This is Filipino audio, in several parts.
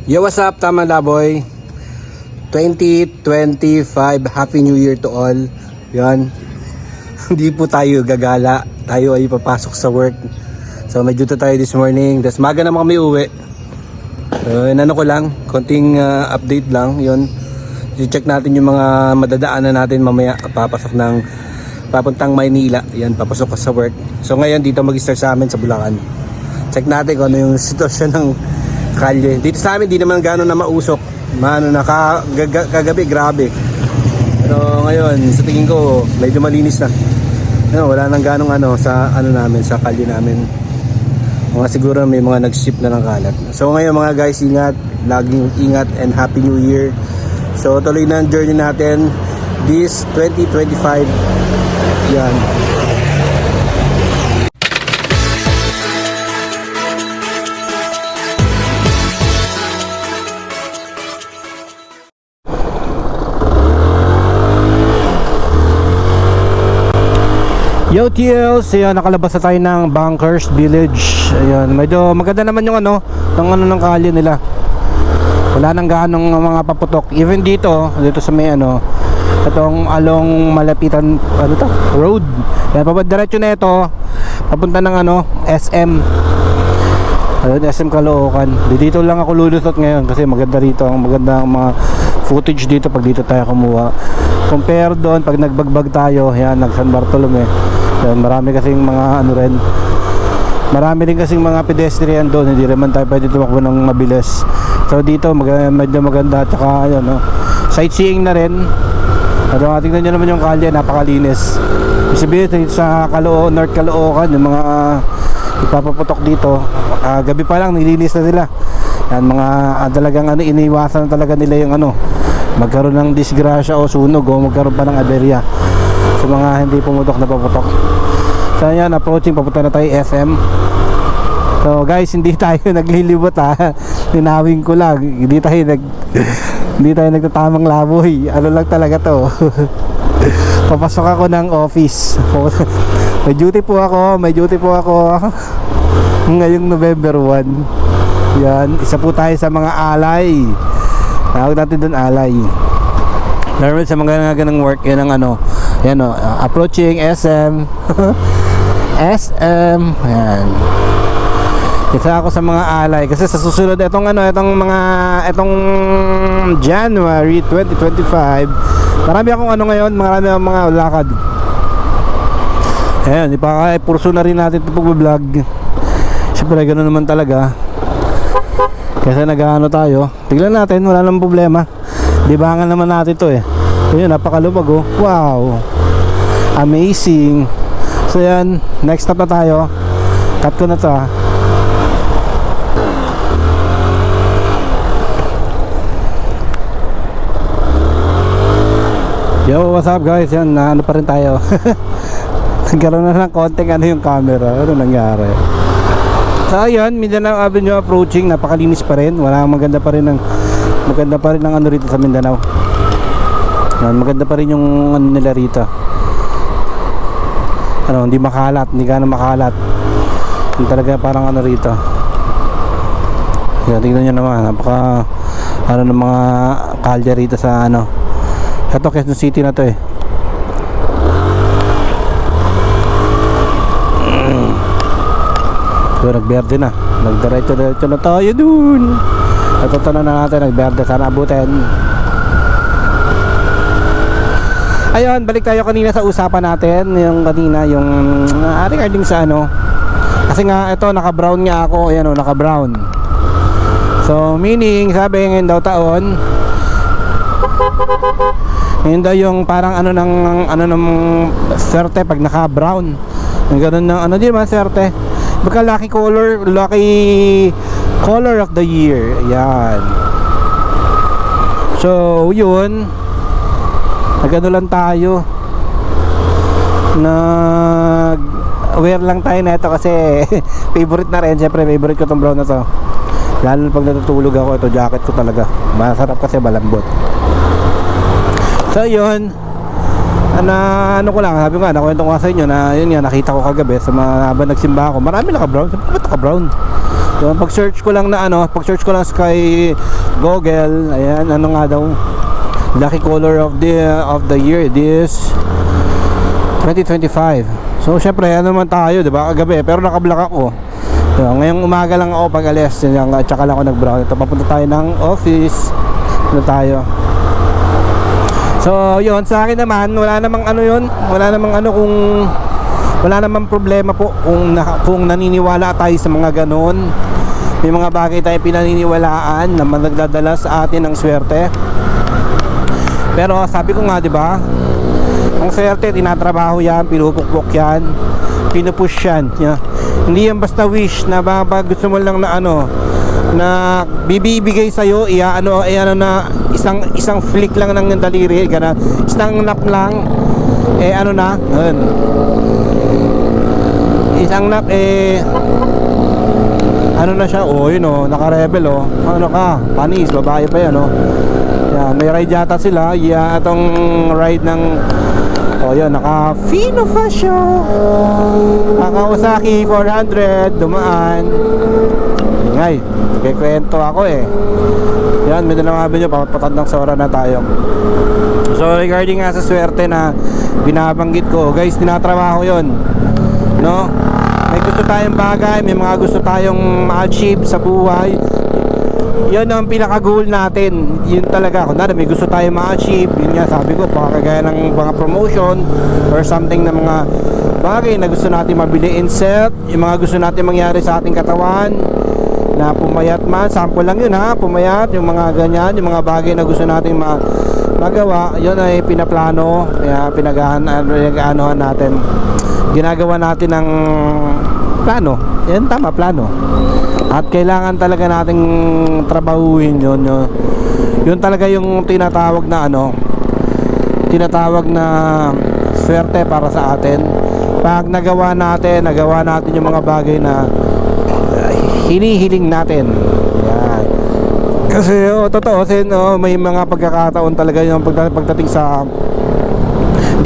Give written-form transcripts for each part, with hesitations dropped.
Yo, what's up, Tama Laboy? 2025, Happy New Year to all. Yan. Hindi po tayo gagala. Tayo ay papasok sa work. So, may duty tayo this morning. Das maga na kami uwi. Ano ko lang, konting update lang. Yun. I-check natin yung mga madadaanan natin mamaya. Papuntang Maynila. Yan, papasok ka sa work. So, ngayon dito mag-start sa amin sa Bulacan. Check natin kung ano yung sitwasyon ng kalye. Dito sa amin, di naman gano'n na mausok. Kagabi, grabe. Pero ngayon, sa tingin ko, medyo malinis na. Wala nang ganong sa namin, sa kalye namin. Mga siguro may mga nag-ship na ng kalat. So ngayon mga guys, ingat. Laging ingat and Happy New Year. So tuloy na ang journey natin this 2025. Yan. Yo TLs, ayan, nakalabas na tayo ng Bunkers Village. Ayan, medyo maganda naman yung ng kalye nila. Wala nang ganong mga paputok. Even dito sa may itong along malapitan road. Ayan, diretso na ito papunta ng SM. Ayun, SM Caloocan. Dito lang ako lulusot ngayon kasi maganda rito. Maganda ang mga footage dito pag dito tayo kumuha. Compare doon pag nagbagbag tayo, ayan, nag San Bartolome. Ayan, marami kasing mga marami rin kasing mga pedestrian doon. Hindi naman tayo pwede tumakbo ng mabilis. So dito medyo maganda. At saka sightseeing na rin. At tingnan nyo naman yung kalye, napakalinis. Sabihin sa North Caloocan, yung mga ipapaputok dito, gabi pa lang nilinis na nila. Yan, mga talagang iniwasan na talaga nila yung magkaroon ng disgrasya o sunog o magkaroon pa ng aberya sa mga hindi pumutok na paputok. So yan, approaching, papunta na tayo SM. So guys, hindi tayo naglilibot linawin ko lang, hindi tayo nagtatamang laboy. Ano lang talaga to. Papasok ako ng office. May duty po ako ngayong November 1. Yan, isa po tayo sa mga alay. Tawag natin doon alay. Normal sa mga ganang work, yan ang approaching SM. SM. Yan. Isa ako sa mga alay kasi sa susunod itong January 2025, marami akong marami akong mga lakad. Ayan, ipurso na rin natin ito pag-vlog. Siyempre ganoon naman talaga. Kasi tayo. Tignan natin, wala namang problema. Libangan naman natin to Ayun, napakalubag Wow. Amazing. So yan, next stop na tayo. Cut ko na to Yo, what's up guys? Yan, pa rin tayo. Nagkaroon na ng konting yung camera. Ano nangyari? So ayun, Mindanao Avenue approaching, napakalinis pa rin. Maganda pa rin ang rito sa Mindanao. Yan, maganda pa rin yung nila rito. Hindi makalat, hindi gano'ng makalat. Yung talaga parang rito. Yan, tingnan nyo naman, napaka ng mga kalye rito sa ito, Quezon City na to So nagberde na, nagdiretso na tayo dun. Natutunan na natin, nagberde, sana abutin. Ayun, balik tayo kanina sa usapan natin. Yung kanina, yung regarding sa kasi nga ito, naka-brown nga ako. Ayan naka-brown. So meaning, sabi ngayon daw taon, ngayon daw yung parang ng swerte pag naka-brown. Yung ganun ng di man swerte. Baka lucky color of the year. Yan. So yun, nagano lang tayo, aware lang tayo na ito kasi favorite na rin. Siyempre favorite ko tong brown na to, lalo pag natutulog ako. Ito jacket ko talaga, masarap kasi malambot. So yun, ko lang, sabi ko nga, nakwento ko sa inyo na yun nga, nakita ko kagabi sa mga habang nagsimba ako, marami naka-brown. Sabi ko, ba't naka-brown? So, pag-search ko lang sa kay Google, ayan, ano nga daw, lucky color of the year this 2025. So, syempre, ano naman tayo, diba? Kagabi, pero nakablock ako. So, ngayong umaga lang ako pag-alis, tsaka lang ako nag-browse. Ito, papunta tayo ng office. Ano tayo? So, yun, sa akin naman, wala namang problema po kung naniniwala tayo sa mga ganon. May mga bagay tayo pinaniniwalaan na nagdadala sa atin ng swerte. Pero sabi ko nga, di ba, ang swerte, tinatrabaho yan, pinupukpok yan, pinupush yan. Hindi yan basta wish na gusto mo lang na na bibigay sa'yo, na isang flick lang ng daliri, isang nap lang, isang nap, na siya, naka-rebel, panis, babae pa yan, yan, may ride yata sila, itong ride ng naka Fino Fashion, Kawasaki 400, dumaan. Ngay, kwento ako yan, may dalawang nyo, papatad ng Sora na tayo. So regarding nga sa swerte na binabanggit ko, guys, tinatrabaho yon, no? May gusto tayong bagay, may mga gusto tayong ma-achieve sa buhay. Yun ang pinaka-goal natin. Yun talaga, kung may gusto tayong ma-achieve, yun nga sabi ko, kagaya ng mga promotion or something na mga bagay na gusto natin mabili in set, yung mga gusto natin mangyari sa ating katawan, na pumayat man, sample lang yun pumayat, yung mga ganyan, yung mga bagay na gusto natin magawa, yun ay pinaplano, kaya pinag-aanohan natin, ginagawa natin ng plano, yan tama, plano. At kailangan talaga nating trabahuin yun. Yun talaga yung tinatawag na swerte para sa atin. Pag nagawa natin yung mga bagay na hinihiling natin. Yan. Kasi totoo, may mga pagkakataon talaga yung pagdating sa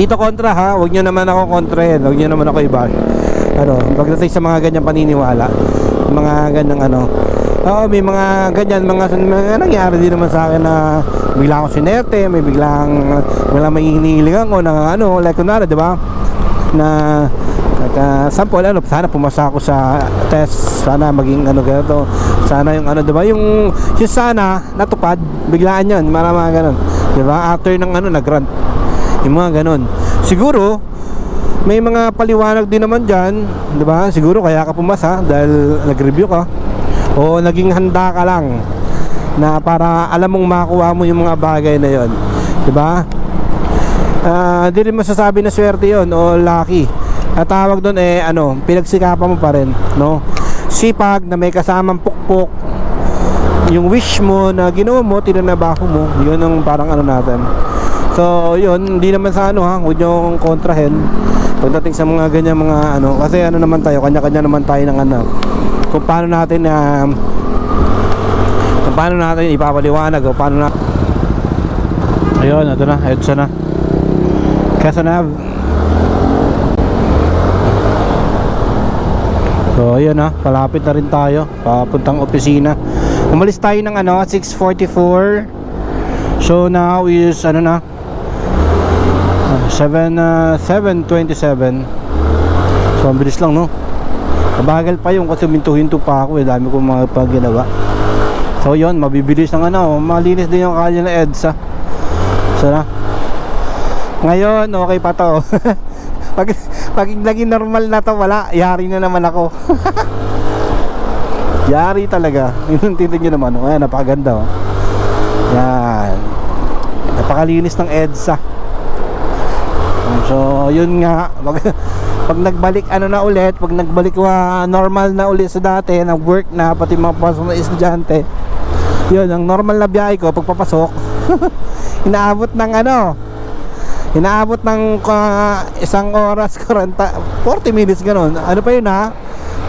dito kontra, huwag nyo naman ako kontrahin, huwag nyo naman ako i-bash. Pagdating sa mga ganyang paniniwala, mga ganyang may mga ganyan, mga nangyari din naman sa akin na bigla akong sinerte, may biglang may hinihilingan ko na like kunwari, di ba? Na sample, sana pumasa ako sa test, sana maging ganito, sana yung di ba? Yung sana natupad, biglaan yun, mga ganun, di ba? After ng nag-grant, yung mga ganun. Siguro may mga paliwanag din naman dyan, di ba? Siguro kaya ka pumasa dahil nag-review ka, o naging handa ka lang na para alam mong makuha mo yung mga bagay na yon, di ba? Di rin masasabi na swerte yon o lucky. At tawag doon pinagsikapan mo pa rin, no? Sipag na may kasamang pukpok, yung wish mo na ginawa mo, tinanabaho mo, yun ang parang natin. So yun, hindi naman sa huwag nyo kontrahin pagdating sa mga ganyan mga kasi naman tayo, kanya-kanya naman tayo ng kung paano natin ipapaliwanag, o paano na. Ayun, ito na, EDSA na, Quezon Ave. So ayun palapit na rin tayo papuntang opisina. Umalis tayo ng 6:44. So now is 7:27. So ang bilis lang, no? Mabagal pa yung kasi minto-hinto pa ako, dami kong mga pagginawa. So yun, mabibilis ng malinis din yung kalye na EDSA. So ngayon okay pa to. pag naging normal na to, wala, yari na naman ako. Yari talaga. Tingnan nyo naman, ayan, napakaganda, yan, napakalinis ng EDSA. So yun nga, pag nagbalik ulit, pag nagbalik normal na ulit sa dati, nag-work na, pati mga pasok na estudyante, yun, ang normal na biyahe ko pagpapasok, inaabot ng isang oras, 40 minutes gano'n. Pa yun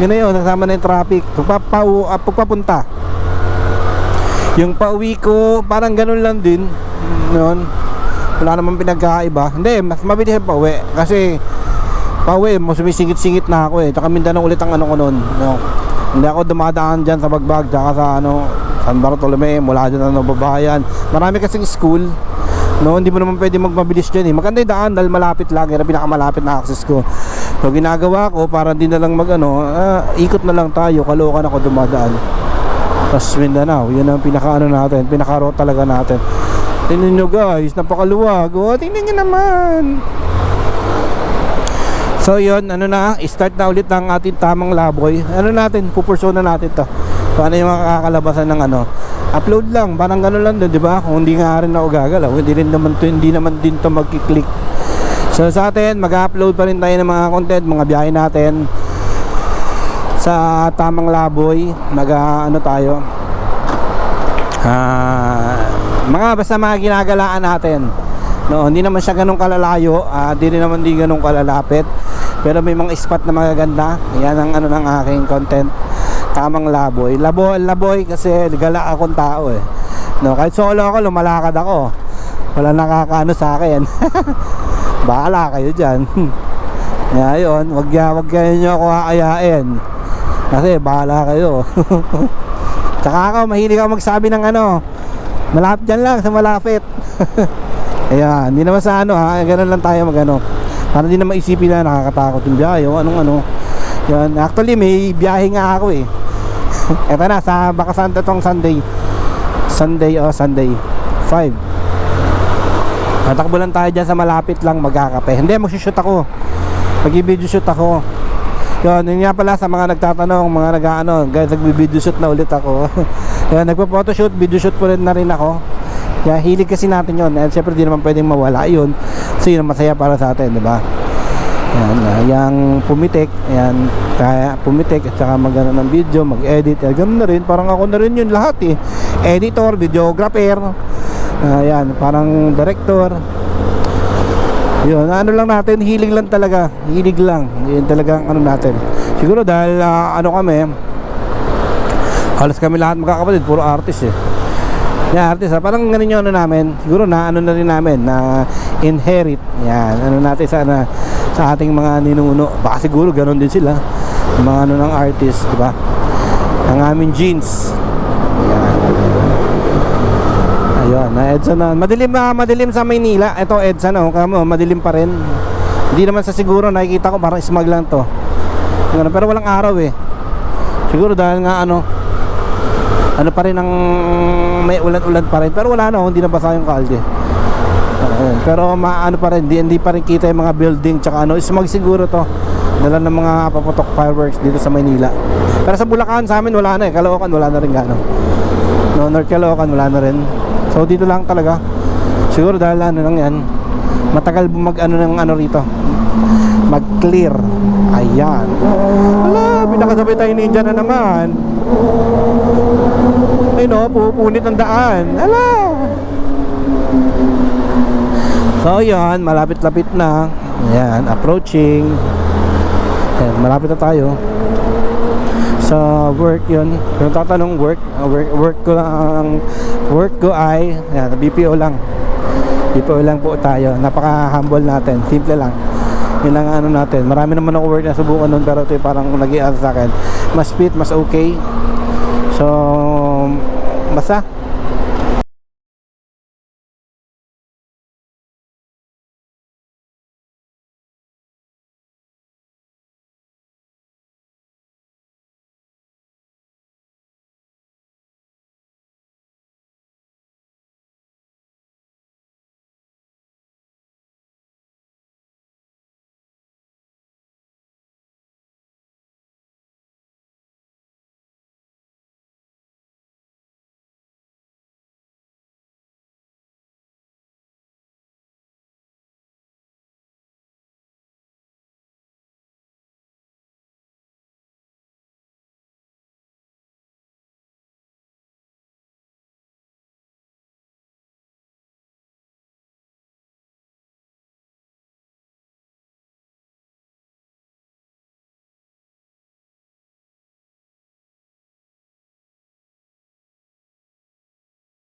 yun na yun, nasama na yung traffic pagpapunta. Yung pauwi ko parang gano'n lang din noon, wala namang pinagkaiba. Hindi, mas mabilis yung pauwi kasi pauwi mo sumisingit-singit na ako tsaka Mindanao ulit ang ko noon, no? Hindi ako dumadaan dyan sa Bagbag, tsaka sa San Bartolome, mula dyan babahayan. Marami kasing school. No, hindi mo naman pwede magmabilis dyan eh. Maganda yung daan dahil malapit lang. Yan ang pinakamalapit na access ko. So ginagawa ko para hindi na lang ikot na lang tayo. Caloocan ako dumadaan. Tapos Mindanao, yun ang natin, pinaka-route talaga natin. Tingnan nyo guys, napakaluwag. Tingnan nyo naman. So yun, start na ulit ng ating tamang laboy. Pupurso na natin to. Paano yung makakalabasan ng upload lang, parang gano'n lang din, di ba? Kung hindi nga rin ako gagalaw, hindi naman din to magki-click. So sa atin, mag-upload pa rin tayo ng mga content, mga biyahe natin sa tamang laboy. Tayo basta mga ginagalaan natin. No, hindi naman siya ganun kalalayo, hindi naman ganun kalalapit. Pero may mga spot na magaganda. Yan ang ng aking content. Tamang laboy. Laboy kasi gala akong tao eh. No, kahit solo ako, lumalakad ako. Wala nakakaano sa akin. Bahala kayo diyan. Ngayon, wag kayo nyo ako aayain. Kasi bahala kayo. Tsaka ako, mahilig ako magsabi ng malapit dyan lang sa malapit. Ayan, hindi naman sa ganun lang tayo para di na maisipin na nakakatakot yung biyahe o yan. Actually may biyahe nga ako eh. Eto na, sa Bakasan itong Sunday 5. Tatakbo lang tayo dyan sa malapit lang, magkakape. Hindi, magsushoot ako, mag-video shoot ako. Yun nga pala sa mga nagtatanong, mga guys, nag-video shoot na ulit ako. Yan, nagpa-photoshoot, video shoot po rin na rin ako. Kaya hilig kasi natin yun. And syempre di naman pwedeng mawala yun. So yun masaya para sa atin, di ba? Yan, yung pumitik. Yan, kaya pumitik at saka mag-ano ng video, mag-edit. Ganun na rin, parang ako na rin yun lahat eh. Editor, videographer. Yan, parang director. Yun, lang natin, hilig lang talaga. Hilig lang. Yun talagang natin. Siguro dahil kami, halos kami lahat magkakapatid, puro artist eh. Yan, artist parang ganun yung namin. Siguro na na rin namin na inherit. Yan, natin sa ating mga ninuno. Baka siguro ganun din sila. Yung mga ng artist, di ba? Ang aming jeans. Yan. Ayun, na EDSA na. Madilim sa Maynila. Ito EDSA na, madilim pa rin. Hindi naman sa siguro nakikita ko parang smog lang to. Pero walang araw eh. Siguro dahil nga pa rin ang may ulan-ulan pa rin. Pero wala hindi nabasa yung kalye. Pero pa rin, hindi pa rin kita yung mga building tsaka smog siguro to. Dala ng mga paputok fireworks dito sa Maynila. Pero sa Bulacan sa amin wala na eh. Caloocan wala na rin North Caloocan wala na rin. So dito lang talaga. Siguro dahil lang yan. Matagal ng rito. Mag-clear. Ayan. Wala, pinakasabay tayo ninja na naman. Ay pupunit ang daan. Hala. So yan, malapit-lapit na. Ayan, approaching. Ayan, malapit na tayo sa work yun. Kung tatanong work ko ay BPO lang po tayo. Napaka-humble natin, simple lang. Yun lang natin. Marami naman ako work na subukan nun, pero ito parang nag-i-answer sa akin. Mas fit, mas okay. So basta